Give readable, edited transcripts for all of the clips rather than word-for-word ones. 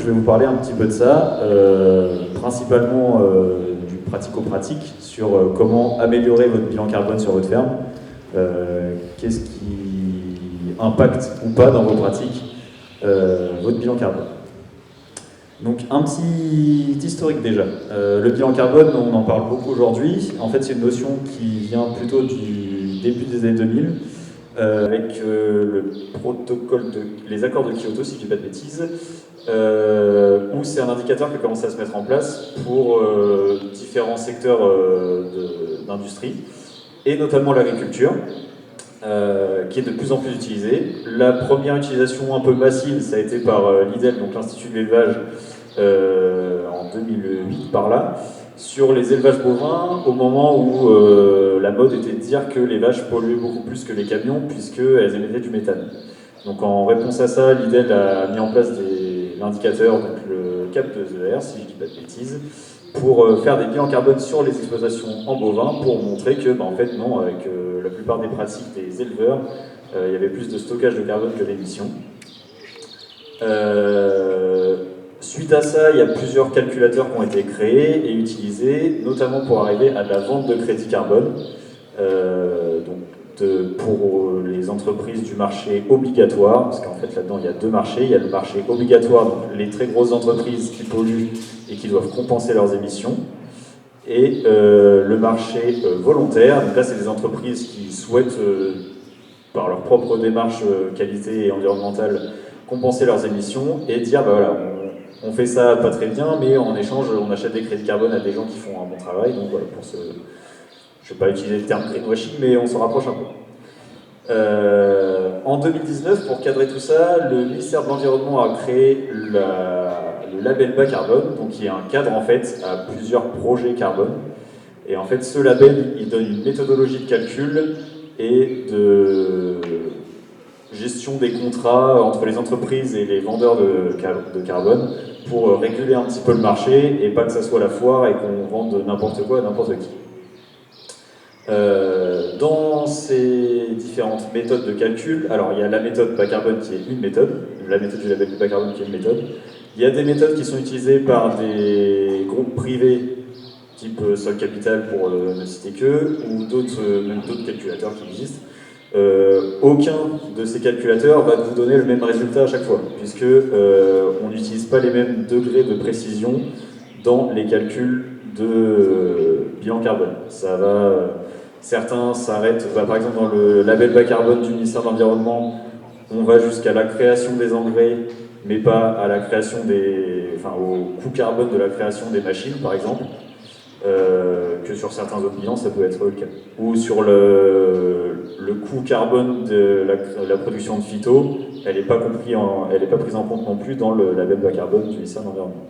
je vais vous parler un petit peu de ça, principalement du pratico-pratique, sur comment améliorer votre bilan carbone sur votre ferme, qu'est-ce qui impacte ou pas dans vos pratiques votre bilan carbone. Donc un petit historique déjà. Le bilan carbone, on en parle beaucoup aujourd'hui. En fait, c'est une notion qui vient plutôt du début des années 2000, avec le protocole les accords de Kyoto, si je ne dis pas de bêtises, où c'est un indicateur qui a commencé à se mettre en place pour différents secteurs d'industrie, et notamment l'agriculture, qui est de plus en plus utilisée. La première utilisation un peu massive, ça a été par l'IDEL, donc l'Institut de l'élevage, en 2008 par là, sur les élevages bovins, au moment où la mode était de dire que les vaches polluaient beaucoup plus que les camions, puisqu'elles émettaient du méthane. Donc en réponse à ça, l'IDEL a mis en place l'indicateur, donc le CAP2ER, si je ne dis pas de bêtises, pour faire des bilans carbone sur les exploitations en bovins, pour montrer que, en fait, non, avec la plupart des pratiques des éleveurs, il y avait plus de stockage de carbone que d'émissions. Suite à ça, il y a plusieurs calculateurs qui ont été créés et utilisés, notamment pour arriver à de la vente de crédit carbone, pour les entreprises du marché obligatoire, parce qu'en fait là-dedans il y a deux marchés. Il y a le marché obligatoire, donc les très grosses entreprises qui polluent et qui doivent compenser leurs émissions, et le marché volontaire, donc là c'est des entreprises qui souhaitent, par leur propre démarche qualité et environnementale, compenser leurs émissions et dire voilà, on fait ça pas très bien, mais en échange on achète des crédits carbone à des gens qui font un bon travail. Donc voilà, je ne vais pas utiliser le terme greenwashing, mais on s'en rapproche un peu. En 2019, pour cadrer tout ça, le ministère de l'Environnement a créé le label bas carbone, donc qui est un cadre en fait à plusieurs projets carbone. Et en fait, ce label, il donne une méthodologie de calcul et de gestion des contrats entre les entreprises et les vendeurs de carbone pour réguler un petit peu le marché et pas que ça soit la foire et qu'on vende n'importe quoi à n'importe qui. Dans ces différentes méthodes de calcul, alors il y a la méthode bas carbone qui est une méthode, la méthode du label bas carbone qui est une méthode. Il y a des méthodes qui sont utilisées par des groupes privés type Sol Capital pour ne citer que, ou même d'autres calculateurs qui existent. Aucun de ces calculateurs va vous donner le même résultat à chaque fois, puisque on n'utilise pas les mêmes degrés de précision dans les calculs de bilan carbone. Certains s'arrêtent, par exemple dans le label bas carbone du ministère de l'Environnement, on va jusqu'à la création des engrais, mais pas à la création au coût carbone de la création des machines, par exemple. Que sur certains autres bilans, ça peut être le cas. Ou sur le coût carbone de la production de phyto, elle n'est pas prise en compte non plus dans le label bas carbone du ministère de l'Environnement.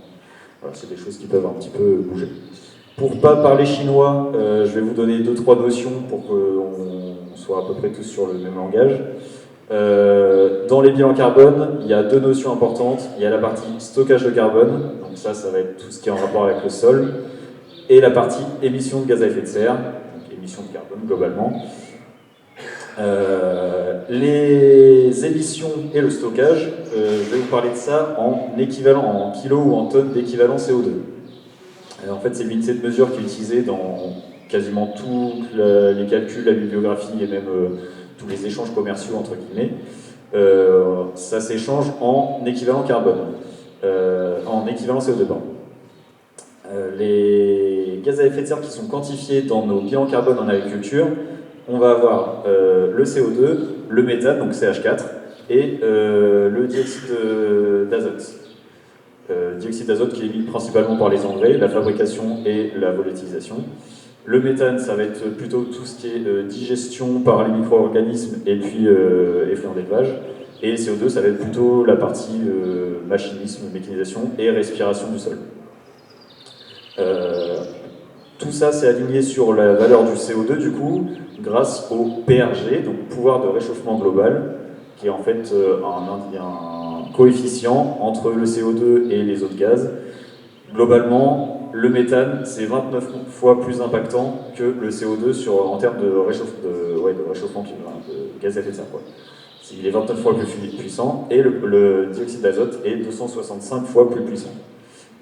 Voilà, c'est des choses qui peuvent un petit peu bouger. Pour ne pas parler chinois, je vais vous donner 2-3 notions pour qu'on soit à peu près tous sur le même langage. Dans les bilans carbone, il y a deux notions importantes. Il y a la partie stockage de carbone, donc ça va être tout ce qui est en rapport avec le sol, et la partie émissions de gaz à effet de serre, donc émissions de carbone globalement. Les émissions et le stockage, je vais vous parler de ça en équivalent, en kilos ou en tonnes d'équivalent CO2. En fait, c'est l'unité de mesure qui est utilisée dans quasiment tous les calculs, la bibliographie et même tous les échanges commerciaux entre guillemets. Ça s'échange en équivalent carbone, en équivalent CO2, pardon. Les gaz à effet de serre qui sont quantifiés dans nos bilans carbone en agriculture, on va avoir le CO2, le méthane, donc CH4, et le dioxyde d'azote. Dioxyde d'azote qui est émis principalement par les engrais, la fabrication et la volatilisation. Le méthane, ça va être plutôt tout ce qui est digestion par les micro-organismes et puis effluents d'élevage. Et le CO2, ça va être plutôt la partie machinisme, mécanisation et respiration du sol. Tout ça, c'est aligné sur la valeur du CO2, du coup, grâce au PRG, donc pouvoir de réchauffement global, qui est en fait un coefficient entre le CO2 et les autres gaz. Globalement, le méthane, c'est 29 fois plus impactant que le CO2 en termes de réchauffement de gaz à effet de serre. Il est 29 fois plus puissant, et le dioxyde d'azote est 265 fois plus puissant.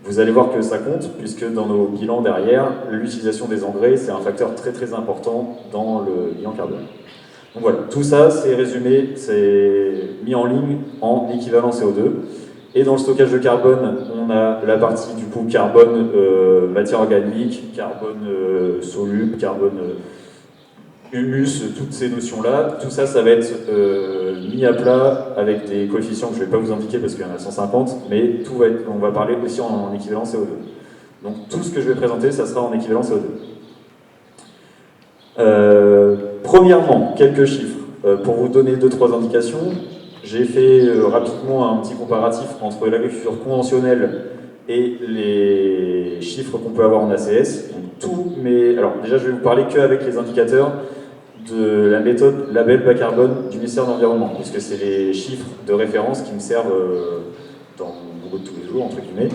Vous allez voir que ça compte, puisque dans nos bilans derrière, l'utilisation des engrais, c'est un facteur très très important dans le bilan carbone. Donc voilà, tout ça, c'est résumé, c'est mis en ligne en équivalent CO2. Et dans le stockage de carbone, on a la partie du coup carbone matière organique, carbone soluble, carbone humus, toutes ces notions-là. Tout ça, ça va être mis à plat avec des coefficients que je ne vais pas vous indiquer parce qu'il y en a 150, mais tout va être, on va parler aussi en équivalent CO2. Donc tout ce que je vais présenter, ça sera en équivalent CO2. Premièrement, quelques chiffres. Pour vous donner 2-3 indications, j'ai fait rapidement un petit comparatif entre l'agriculture conventionnelle et les chiffres qu'on peut avoir en ACS. Donc, alors déjà, je vais vous parler qu'avec les indicateurs de la méthode label bas carbone du ministère de l'Environnement, puisque c'est les chiffres de référence qui me servent dans mon boulot de tous les jours, entre guillemets.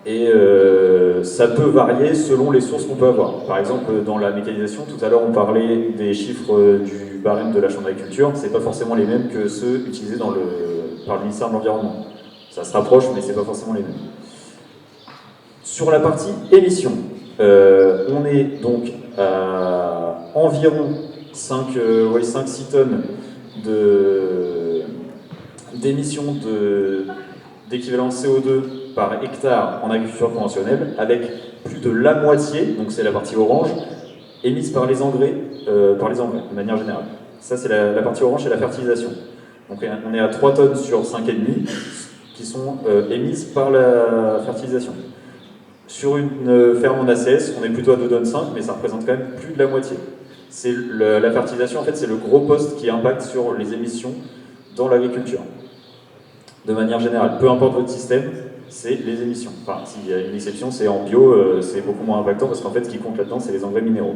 Et ça peut varier selon les sources qu'on peut avoir. Par exemple, dans la mécanisation, tout à l'heure on parlait des chiffres du barème de la Chambre d'agriculture, c'est pas forcément les mêmes que ceux utilisés par le ministère de l'Environnement. Ça se rapproche, mais c'est pas forcément les mêmes. Sur la partie émissions, on est donc à environ 5-6 tonnes d'émissions d'équivalent CO2 par hectare en agriculture conventionnelle, avec plus de la moitié, donc c'est la partie orange, émise par les engrais, de manière générale. Ça, c'est la partie orange, c'est la fertilisation. Donc on est à 3 tonnes sur 5,5 qui sont émises par la fertilisation. Sur une ferme en ACS, on est plutôt à 2,5 tonnes, mais ça représente quand même plus de la moitié. La fertilisation, en fait, c'est le gros poste qui impacte sur les émissions dans l'agriculture. De manière générale, peu importe votre système, c'est les émissions. Enfin, s'il y a une exception, c'est en bio, c'est beaucoup moins impactant parce qu'en fait, ce qui compte là-dedans, c'est les engrais minéraux.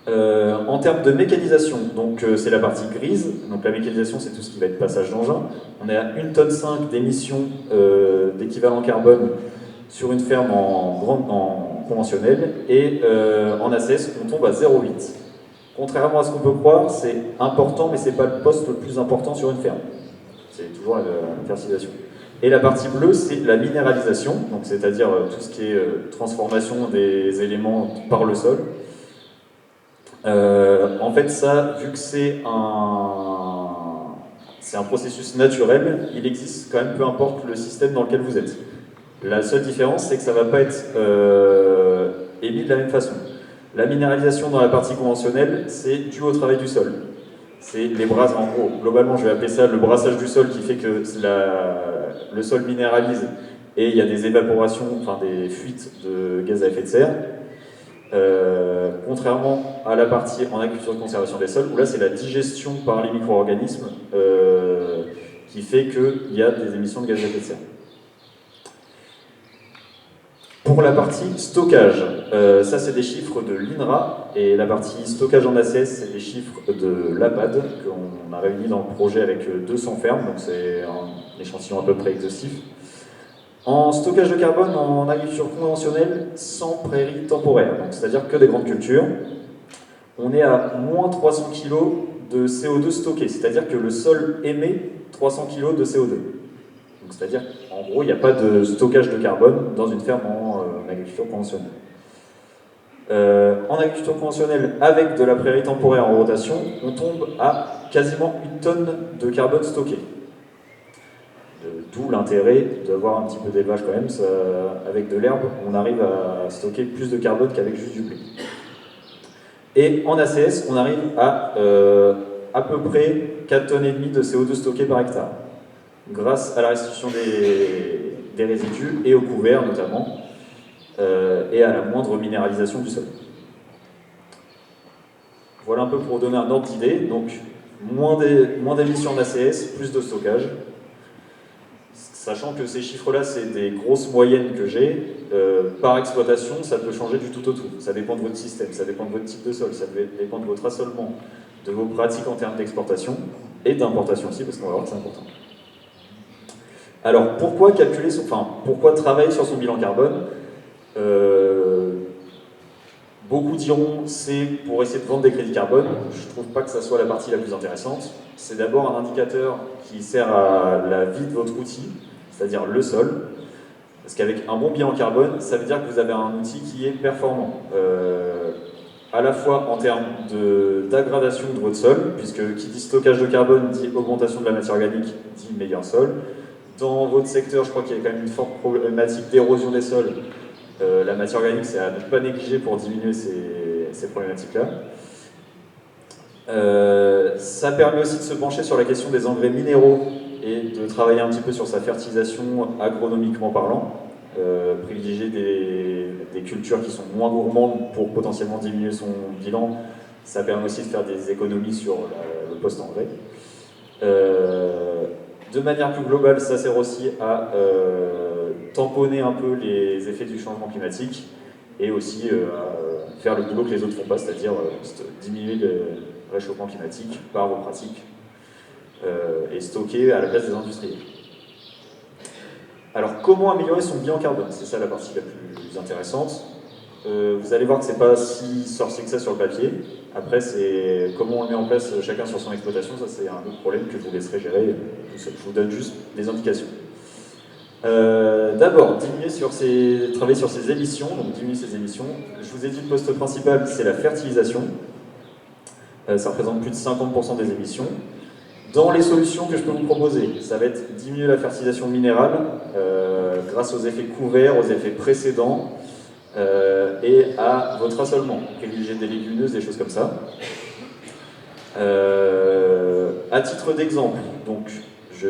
En termes de mécanisation, donc c'est la partie grise. Donc la mécanisation, c'est tout ce qui va être passage d'engin. On est à 1,5 tonne d'émissions d'équivalent carbone sur une ferme en conventionnel, et en ACS, on tombe à 0,8. Contrairement à ce qu'on peut croire, c'est important, mais ce n'est pas le poste le plus important sur une ferme. C'est toujours la fertilisation. Et la partie bleue, c'est la minéralisation, donc c'est-à-dire tout ce qui est transformation des éléments par le sol. En fait, ça, vu que c'est un processus naturel, il existe quand même, peu importe le système dans lequel vous êtes. La seule différence, c'est que ça ne va pas être émis de la même façon. La minéralisation dans la partie conventionnelle, c'est dû au travail du sol. C'est les brasses, en gros, globalement, je vais appeler ça le brassage du sol qui fait que le sol minéralise et il y a des évaporations, enfin des fuites de gaz à effet de serre. Contrairement à la partie en agriculture de conservation des sols, où là c'est la digestion par les micro-organismes qui fait qu'il y a des émissions de gaz à effet de serre. Pour la partie stockage, ça c'est des chiffres de l'INRA, et la partie stockage en ACS, c'est des chiffres de l'APAD, qu'on a réuni dans le projet avec 200 fermes, donc c'est un échantillon à peu près exhaustif. En stockage de carbone en agriculture conventionnelle, sans prairies temporaires, c'est-à-dire que des grandes cultures, on est à moins 300 kg de CO2 stocké, c'est-à-dire que le sol émet 300 kg de CO2. C'est-à-dire qu'en gros, il n'y a pas de stockage de carbone dans une ferme en agriculture conventionnelle. En agriculture conventionnelle, avec de la prairie temporaire en rotation, on tombe à quasiment 1 tonne de carbone stocké. D'où l'intérêt d'avoir un petit peu d'élevage quand même. Avec de l'herbe, on arrive à stocker plus de carbone qu'avec juste du blé. Et en ACS, on arrive à peu près 4,5 tonnes de CO2 stocké par hectare, grâce à la restitution des résidus et au couvert notamment, et à la moindre minéralisation du sol. Voilà un peu pour vous donner un ordre d'idée. Donc, moins d'émissions en ACS, plus de stockage. Sachant que ces chiffres-là, c'est des grosses moyennes que j'ai. Par exploitation, ça peut changer du tout au tout. Ça dépend de votre système, ça dépend de votre type de sol, ça dépend de votre assolement, de vos pratiques en termes d'exportation et d'importation aussi, parce qu'on va voir que c'est important. Alors, pourquoi pourquoi travailler sur son bilan carbone Beaucoup diront c'est pour essayer de vendre des crédits carbone. Je ne trouve pas que ça soit la partie la plus intéressante. C'est d'abord un indicateur qui sert à la vie de votre outil, c'est-à-dire le sol. Parce qu'avec un bon bilan carbone, ça veut dire que vous avez un outil qui est performant. À la fois en termes d'aggradation de votre sol, puisque qui dit stockage de carbone dit augmentation de la matière organique, dit meilleur sol. Dans votre secteur, je crois qu'il y a quand même une forte problématique d'érosion des sols. La matière organique, c'est à ne pas négliger pour diminuer ces problématiques-là. Ça permet aussi de se pencher sur la question des engrais minéraux et de travailler un petit peu sur sa fertilisation agronomiquement parlant. Privilégier des cultures qui sont moins gourmandes pour potentiellement diminuer son bilan. Ça permet aussi de faire des économies sur le post-engrais. De manière plus globale, ça sert aussi à tamponner un peu les effets du changement climatique et aussi à faire le boulot que les autres ne font pas, c'est-à-dire diminuer le réchauffement climatique par vos pratiques et stocker à la place des industriels. Alors, comment améliorer son bilan carbone? C'est ça la partie la plus intéressante. Vous allez voir que c'est pas si sorcier que ça sur le papier. Après, c'est comment on le met en place chacun sur son exploitation. Ça, c'est un autre problème que je vous laisserai gérer tout seul. Je vous donne juste des indications. D'abord, travailler sur ses émissions. Donc, diminuer ses émissions. Je vous ai dit le poste principal, c'est la fertilisation. Ça représente plus de 50% des émissions. Dans les solutions que je peux vous proposer, ça va être diminuer la fertilisation minérale grâce aux effets couverts, aux effets précédents et à votre assolement. Privilégier des légumineuses, des choses comme ça. À titre d'exemple, donc je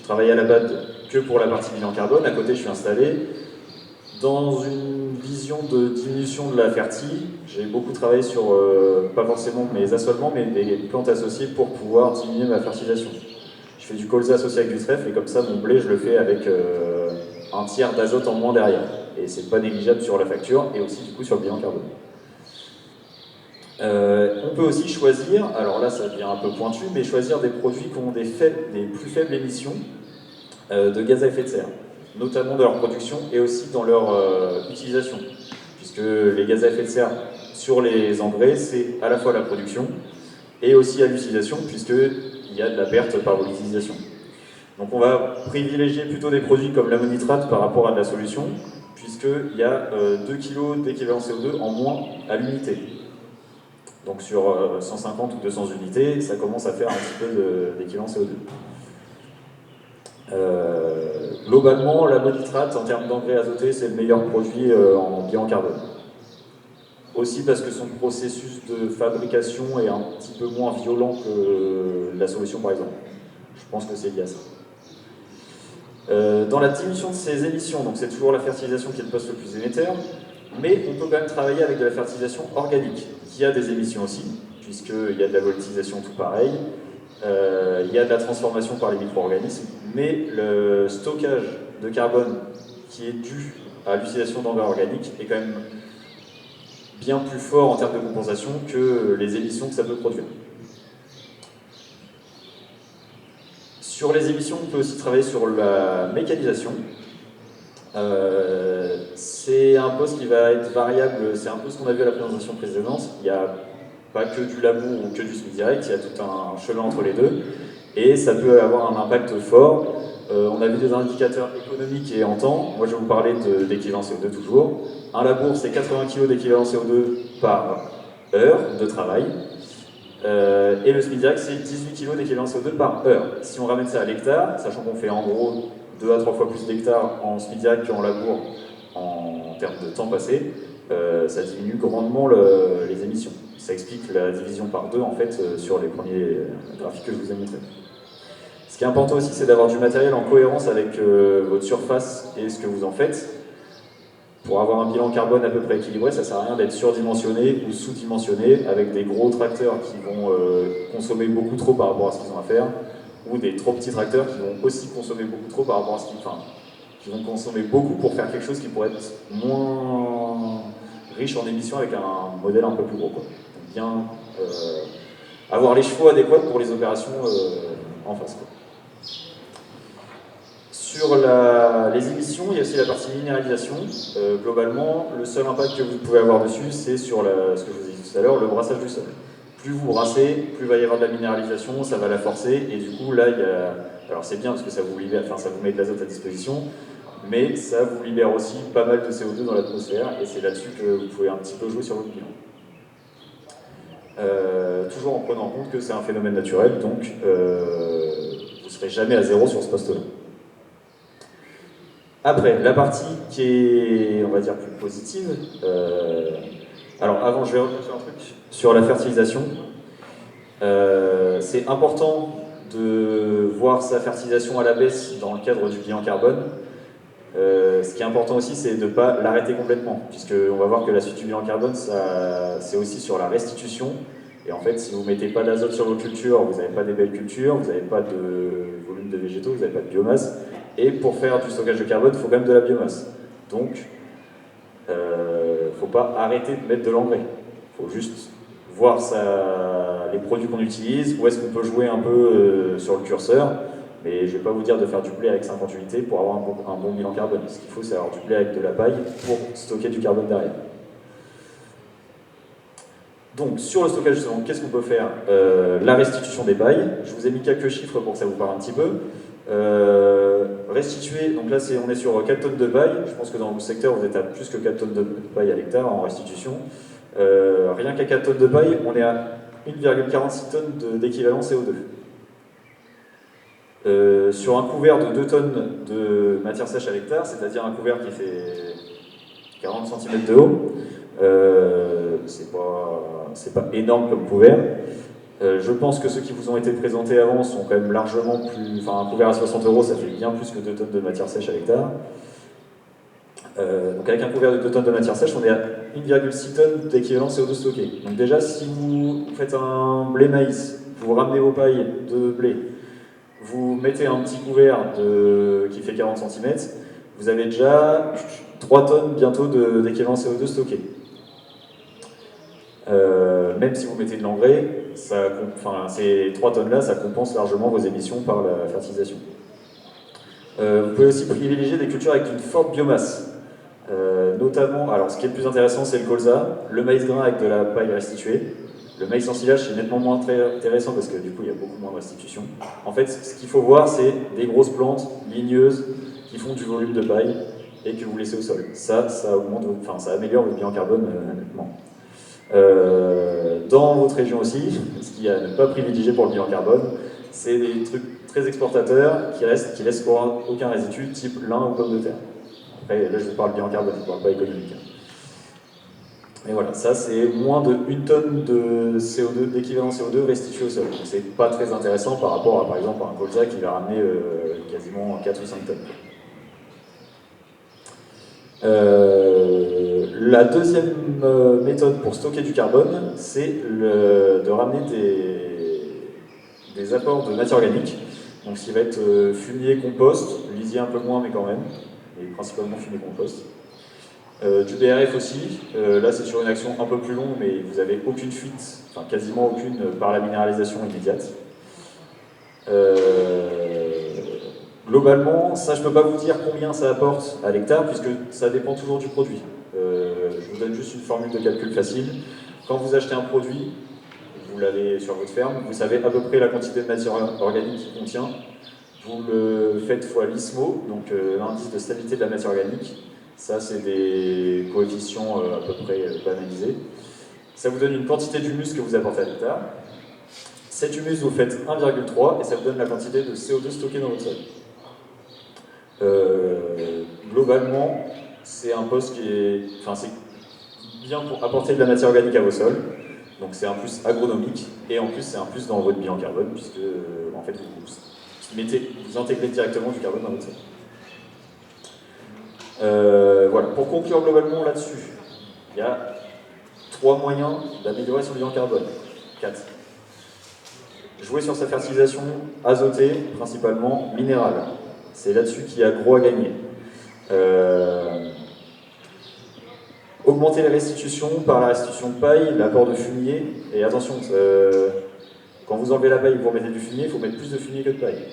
travaille à la BAD que pour la partie bilan carbone. À côté, je suis installé dans une vision de diminution de la fertile. J'ai beaucoup travaillé sur, pas forcément mes assolements, mais des plantes associées pour pouvoir diminuer ma fertilisation. Je fais du colza associé avec du trèfle, et comme ça, mon blé, je le fais avec un tiers d'azote en moins derrière. Et c'est pas négligeable sur la facture, et aussi du coup sur le bilan carbone. On peut aussi choisir, alors là ça devient un peu pointu, mais choisir des produits qui ont des plus faibles émissions de gaz à effet de serre, notamment dans leur production et aussi dans leur utilisation, puisque les gaz à effet de serre sur les engrais, c'est à la fois la production et aussi à l'utilisation, puisqu'il y a de la perte par l'utilisation. Donc on va privilégier plutôt des produits comme l'ammonitrate par rapport à de la solution, puisqu'il y a 2 kg d'équivalent CO2 en moins à l'unité. Donc sur 150 ou 200 unités, ça commence à faire un petit peu d'équivalent CO2. Globalement, l'ammonitrate, en termes d'engrais azotés, c'est le meilleur produit en bilan carbone. Aussi parce que son processus de fabrication est un petit peu moins violent que la solution, par exemple. Je pense que c'est lié à ça. Dans la diminution de ces émissions, donc c'est toujours la fertilisation qui est le poste le plus émetteur, mais on peut quand même travailler avec de la fertilisation organique, qui a des émissions aussi, puisqu'il y a de la volatilisation tout pareil, il y a de la transformation par les micro-organismes, mais le stockage de carbone qui est dû à l'utilisation d'engrais organiques est quand même bien plus fort en termes de compensation que les émissions que ça peut produire. Sur les émissions, on peut aussi travailler sur la mécanisation. C'est un poste qui va être variable, c'est un peu ce qu'on a vu à la présentation précédente. Il n'y a pas que du labour ou que du SMIC direct, il y a tout un chemin entre les deux. Et ça peut avoir un impact fort. On a vu des indicateurs économiques et en temps. Moi, je vais vous parler d'équivalent CO2 toujours. Un labour, c'est 80 kg d'équivalent CO2 par heure de travail. Et le SMIC direct, c'est 18 kg d'équivalent CO2 par heure. Si on ramène ça à l'hectare, sachant qu'on fait en gros 2 à 3 fois plus d'hectares en SMIC direct qu'en labour en termes de temps passé, ça diminue grandement les émissions. Ça explique la division par 2 en fait sur les premiers graphiques que je vous ai montrés. Ce qui est important aussi, c'est d'avoir du matériel en cohérence avec votre surface et ce que vous en faites. Pour avoir un bilan carbone à peu près équilibré, ça ne sert à rien d'être surdimensionné ou sous-dimensionné avec des gros tracteurs qui vont consommer beaucoup trop par rapport à ce qu'ils ont à faire, ou des trop petits tracteurs qui vont aussi consommer beaucoup trop par rapport à ce qu'ils font. Qui vont consommer beaucoup pour faire quelque chose qui pourrait être moins riche en émissions avec un modèle un peu plus gros. Donc bien avoir les chevaux adéquats pour les opérations en face. Sur les émissions, il y a aussi la partie minéralisation. Globalement, le seul impact que vous pouvez avoir dessus, c'est sur ce que je vous ai dit tout à l'heure, le brassage du sol. Plus vous brassez, plus il va y avoir de la minéralisation, ça va la forcer, et du coup là, alors c'est bien parce que ça vous libère, enfin ça vous met de l'azote à disposition, mais ça vous libère aussi pas mal de CO2 dans l'atmosphère, et c'est là-dessus que vous pouvez un petit peu jouer sur votre bilan. Toujours en prenant en compte que c'est un phénomène naturel, donc vous ne serez jamais à zéro sur ce poste-là. Après, la partie qui est, on va dire, plus positive. Alors, avant, je vais revenir sur un truc sur la fertilisation. C'est important de voir sa fertilisation à la baisse dans le cadre du bilan carbone. Ce qui est important aussi, c'est de ne pas l'arrêter complètement, puisqu'on va voir que la suite du bilan carbone, c'est aussi sur la restitution. Et en fait, si vous ne mettez pas d'azote sur vos cultures, vous n'avez pas des belles cultures, vous n'avez pas de volume de végétaux, vous n'avez pas de biomasse. Et pour faire du stockage de carbone, il faut quand même de la biomasse. Donc, il ne faut pas arrêter de mettre de l'engrais. Il faut juste voir les produits qu'on utilise, où est-ce qu'on peut jouer un peu sur le curseur. Mais je ne vais pas vous dire de faire du blé avec 50 unités pour avoir un bon bilan carbone. Ce qu'il faut, c'est avoir du blé avec de la paille pour stocker du carbone derrière. Donc, sur le stockage, justement, qu'est-ce qu'on peut faire? La restitution des pailles. Je vous ai mis quelques chiffres pour que ça vous parle un petit peu. Restituer, donc là on est sur 4 tonnes de paille. Je pense que dans le secteur, vous êtes à plus que 4 tonnes de paille à l'hectare en restitution. Rien qu'à 4 tonnes de paille, on est à 1,46 tonnes d'équivalent CO2. Sur un couvert de 2 tonnes de matière sèche à l'hectare, c'est-à-dire un couvert qui fait 40 cm de haut, c'est pas énorme comme couvert. Je pense que ceux qui vous ont été présentés avant sont quand même largement plus... Enfin, un couvert à 60 €, ça fait bien plus que 2 tonnes de matière sèche à l'hectare. Donc avec un couvert de 2 tonnes de matière sèche, on est à 1,6 tonnes d'équivalent CO2 stocké. Donc déjà, si vous faites un blé maïs, vous ramenez vos pailles de blé, vous mettez un petit couvert qui fait 40 cm, vous avez déjà 3 tonnes bientôt d'équivalent CO2 stocké. Même si vous mettez de l'engrais, ces 3 tonnes-là, ça compense largement vos émissions par la fertilisation. Vous pouvez aussi privilégier des cultures avec une forte biomasse. Notamment, alors ce qui est le plus intéressant, c'est le colza, le maïs grain avec de la paille restituée. Le maïs en silage, c'est nettement moins intéressant parce que du coup, il y a beaucoup moins de restitution. En fait, ce qu'il faut voir, c'est des grosses plantes ligneuses qui font du volume de paille et que vous laissez au sol. Ça améliore votre bilan carbone nettement. Dans votre région aussi, ce qu'il y a à ne pas privilégier pour le bilan carbone, c'est des trucs très exportateurs qui laissent aucun résidu, type lin ou pomme de terre. Après, là je vous parle bilan carbone, je ne parle pas économique. Et voilà, ça c'est moins de 1 tonne d'équivalent CO2 restitué au sol. Donc c'est pas très intéressant par rapport à par exemple un colza qui va ramener quasiment 4 ou 5 tonnes. La deuxième méthode pour stocker du carbone, c'est de ramener des apports de matière organique. Donc, ce qui va être fumier, compost, lisier un peu moins, mais quand même, et principalement fumier, compost. Du BRF aussi, là c'est sur une action un peu plus longue, mais vous n'avez aucune fuite, enfin quasiment aucune, par la minéralisation immédiate. Globalement, ça je ne peux pas vous dire combien ça apporte à l'hectare, puisque ça dépend toujours du produit. Je vous donne juste une formule de calcul facile. Quand vous achetez un produit, vous l'avez sur votre ferme, vous savez à peu près la quantité de matière organique qu'il contient. Vous le faites fois l'ISMO, donc l'indice de stabilité de la matière organique. Ça, c'est des coefficients à peu près banalisés. Ça vous donne une quantité d'humus que vous apportez à l'hectare. Cet humus, vous faites 1,3 et ça vous donne la quantité de CO2 stocké dans votre sol. Globalement, c'est un poste qui est... Enfin, c'est bien pour apporter de la matière organique à vos sols. Donc c'est un plus agronomique et en plus c'est un plus dans votre bilan carbone puisque en fait vous intégrez directement du carbone dans votre sol. Voilà, pour conclure globalement là-dessus, il y a 3 moyens d'améliorer son bilan carbone. 4. Jouer sur sa fertilisation azotée, principalement minérale. C'est là-dessus qu'il y a gros à gagner. Augmenter les restitutions par la restitution de paille, l'apport de fumier. Et attention, quand vous enlevez la paille et que vous remettez du fumier, il faut mettre plus de fumier que de paille.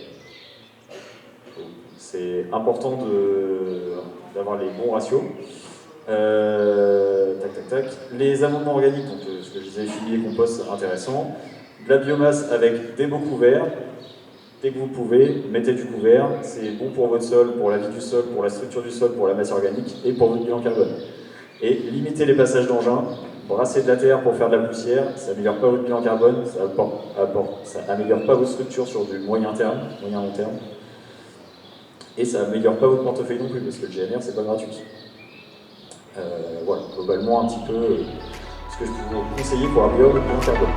c'est important d'avoir les bons ratios. Les amendements organiques, donc ce que je disais, fumier, compost, intéressant. De la biomasse avec des beaux couverts. Dès que vous pouvez, mettez du couvert. C'est bon pour votre sol, pour la vie du sol, pour la structure du sol, pour la matière organique et pour votre bilan carbone. Et limitez les passages d'engins. Brasser de la terre pour faire de la poussière, ça n'améliore pas votre bilan carbone, ça n'améliore pas votre structure sur du moyen long terme. Et ça n'améliore pas votre portefeuille non plus, parce que le GNR, c'est pas gratuit. Voilà, globalement un petit peu ce que je peux vous conseiller pour améliorer votre bilan carbone.